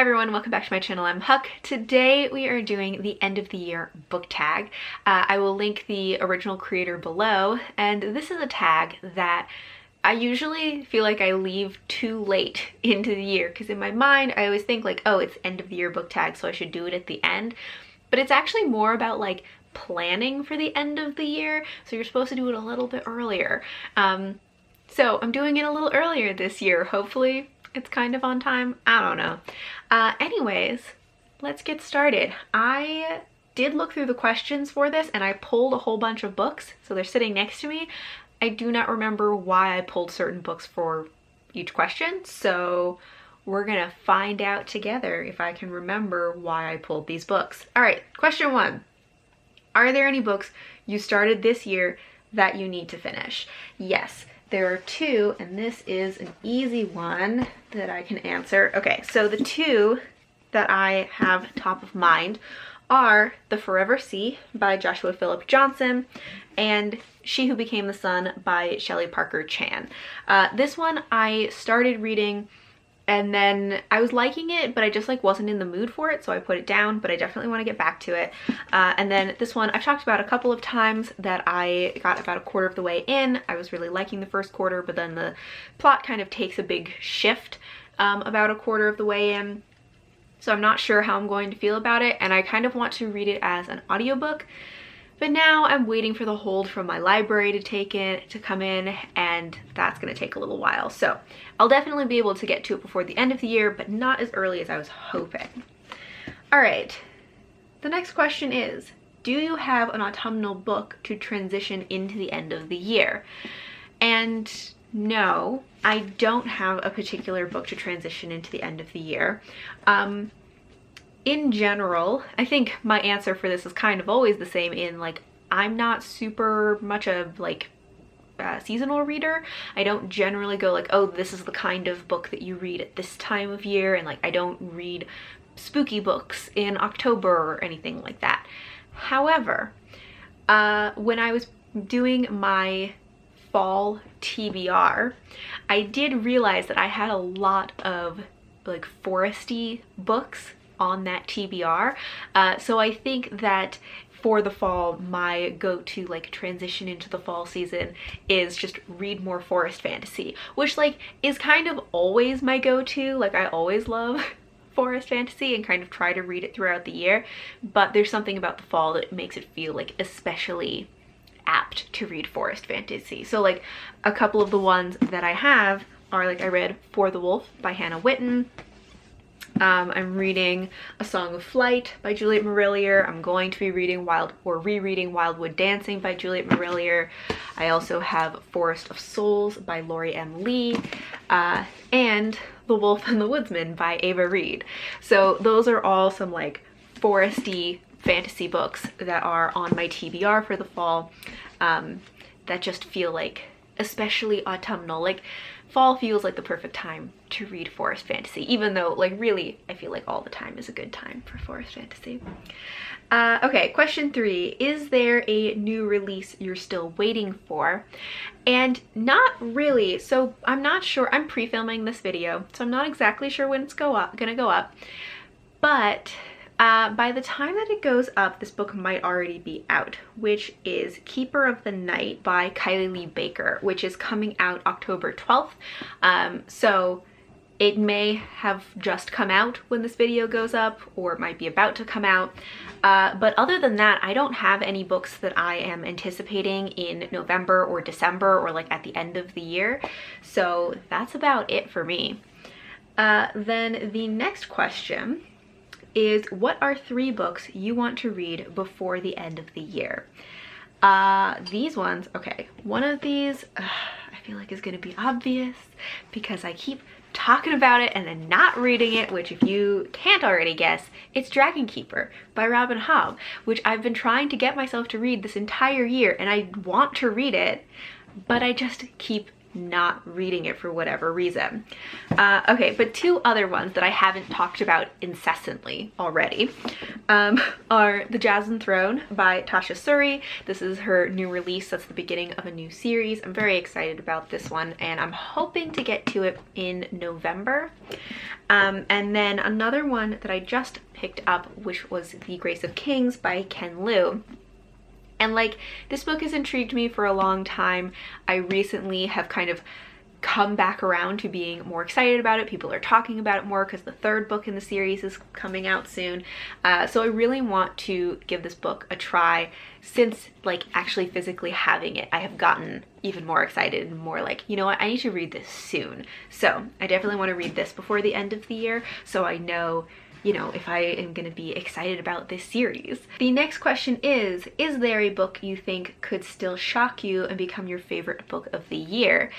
everyone, welcome back to my channel. I'm Huck. Today we are doing the end of the year book tag. I will link the original creator below, and this is a tag that I usually feel like I leave too late into the year, because in my mind I always think like, oh, it's end of the year book tag, so I should do it at the end. But it's actually more about like planning for the end of the year, so you're supposed to do it a little bit earlier. So I'm doing it a little earlier this year. Hopefully it's kind of on time. I don't know. Anyways, let's get started. I did look through the questions for this and I pulled a whole bunch of books. So they're sitting next to me. I do not remember why I pulled certain books for each question. So we're gonna find out together if I can remember why I pulled these books. All right, question one. Are there any books you started this year that you need to finish? Yes. There are two, and this is an easy one that I can answer. Okay, so the two that I have top of mind are The Forever Sea by Joshua Philip Johnson and She Who Became the Sun by Shelley Parker Chan. This one I started reading and then I was liking it, but I just like wasn't in the mood for it, so I put it down, but I definitely want to get back to it. And then this one I've talked about a couple of times that I got about a quarter of the way in. I was really liking the first quarter, but then the plot kind of takes a big shift about a quarter of the way in. So I'm not sure how I'm going to feel about it, and I kind of want to read it as an audiobook. But now I'm waiting for the hold from my library to come in, and that's gonna take a little while. So I'll definitely be able to get to it before the end of the year, but not as early as I was hoping. All right, the next question is, do you have an autumnal book to transition into the end of the year? And no, I don't have a particular book to transition into the end of the year. In general, I think my answer for this is kind of always the same in like, I'm not super much of like a seasonal reader. I don't generally go like, oh, this is the kind of book that you read at this time of year, and like I don't read spooky books in October or anything like that. However, when I was doing my fall TBR, I did realize that I had a lot of like foresty books on that TBR. So I think that for the fall, my go-to like transition into the fall season is just read more forest fantasy, which like is kind of always my go-to. Like I always love forest fantasy and kind of try to read it throughout the year, but there's something about the fall that makes it feel like especially apt to read forest fantasy. So like a couple of the ones that I have are like, I read For the Wolf by Hannah Whitten. I'm reading A Song of Flight by Juliet Marillier. I'm going to be reading rereading Wildwood Dancing by Juliet Marillier. I also have Forest of Souls by Lori M. Lee, and The Wolf and the Woodsman by Ava Reed. So those are all some like foresty fantasy books that are on my TBR for the fall, that just feel like especially autumnal. Like fall feels like the perfect time to read forest fantasy, even though like really I feel like all the time is a good time for forest fantasy. Okay, question 3, is there a new release you're still waiting for? And not really. So I'm not sure. I'm pre-filming this video, so I'm not exactly sure when it's gonna go up, but by the time that it goes up, this book might already be out, which is Keeper of the Night by Kylie Lee Baker, which is coming out October 12th. So it may have just come out when this video goes up, or it might be about to come out. But other than that, I don't have any books that I am anticipating in November or December or like at the end of the year. So that's about it for me. Then the next question is, what are 3 books you want to read before the end of the year? These ones, okay, one of these I feel like is gonna be obvious because I keep talking about it and then not reading it, which if you can't already guess, it's Dragon Keeper by Robin Hobb, which I've been trying to get myself to read this entire year, and I want to read it, but I just keep not reading it for whatever reason. Okay, but two other ones that I haven't talked about incessantly already are The Jasmine Throne by Tasha Suri. This is her new release. That's the beginning of a new series. I'm very excited about this one, and I'm hoping to get to it in November. And then another one that I just picked up, which was The Grace of Kings by Ken Liu. And like, this book has intrigued me for a long time. I recently have kind of come back around to being more excited about it. People are talking about it more because the third book in the series is coming out soon. So I really want to give this book a try. Since like actually physically having it, I have gotten even more excited and more like, you know what, I need to read this soon. So I definitely want to read this before the end of the year, so I know, you know, if I am going to be excited about this series. The next question is there a book you think could still shock you and become your favorite book of the year?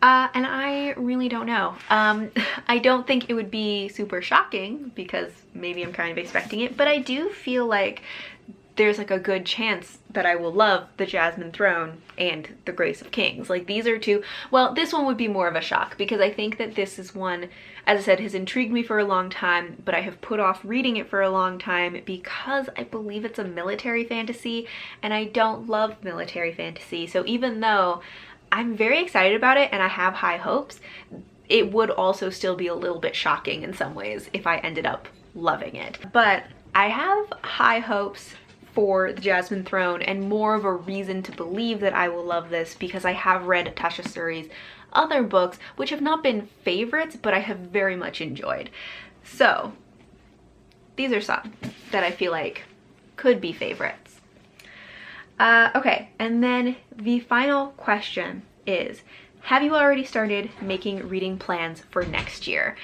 And I really don't know. I don't think it would be super shocking because maybe I'm kind of expecting it, but I do feel like there's like a good chance that I will love The Jasmine Throne and The Grace of Kings. Like, these are two, well, this one would be more of a shock because I think that this is one, as I said, has intrigued me for a long time, but I have put off reading it for a long time because I believe it's a military fantasy and I don't love military fantasy. So even though I'm very excited about it and I have high hopes, it would also still be a little bit shocking in some ways if I ended up loving it. But I have high hopes for The Jasmine Throne and more of a reason to believe that I will love this because I have read Tasha Suri's other books, which have not been favorites, but I have very much enjoyed. So these are some that I feel like could be favorites. Okay, and then the final question is, have you already started making reading plans for next year?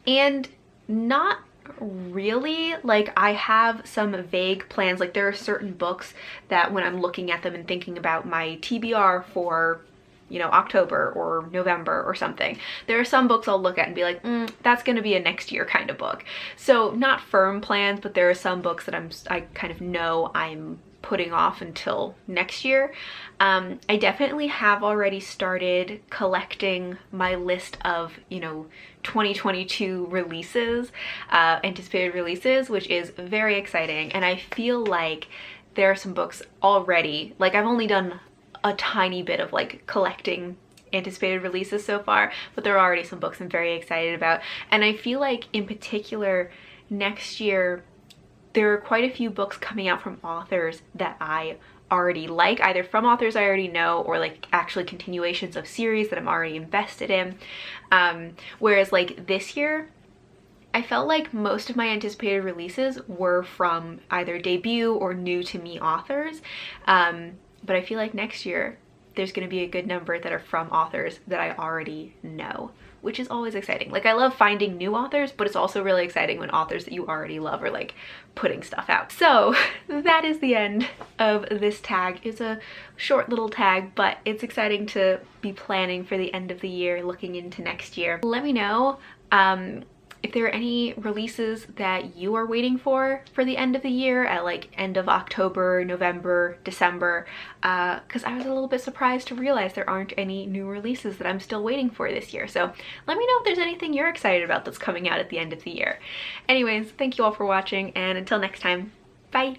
And not really. Like, I have some vague plans. Like, there are certain books that when I'm looking at them and thinking about my TBR for, you know, October or November or something, there are some books I'll look at and be like, that's going to be a next year kind of book. So not firm plans, but there are some books that I kind of know I'm putting off until next year. I definitely have already started collecting my list of, you know, 2022 releases, anticipated releases, which is very exciting. And I feel like there are some books already, like I've only done a tiny bit of like collecting anticipated releases so far, but there are already some books I'm very excited about. And I feel like in particular next year, there are quite a few books coming out from authors that I already like, either from authors I already know or like actually continuations of series that I'm already invested in. Whereas like this year, I felt like most of my anticipated releases were from either debut or new to me authors. But I feel like next year, there's going to be a good number that are from authors that I already know, which is always exciting. Like, I love finding new authors, but it's also really exciting when authors that you already love are like putting stuff out. So that is the end of this tag. It's a short little tag, but it's exciting to be planning for the end of the year, looking into next year. Let me know if there are any releases that you are waiting for the end of the year, at like end of October, November, December, because I was a little bit surprised to realize there aren't any new releases that I'm still waiting for this year. So let me know if there's anything you're excited about that's coming out at the end of the year. Anyways, thank you all for watching, and until next time, bye!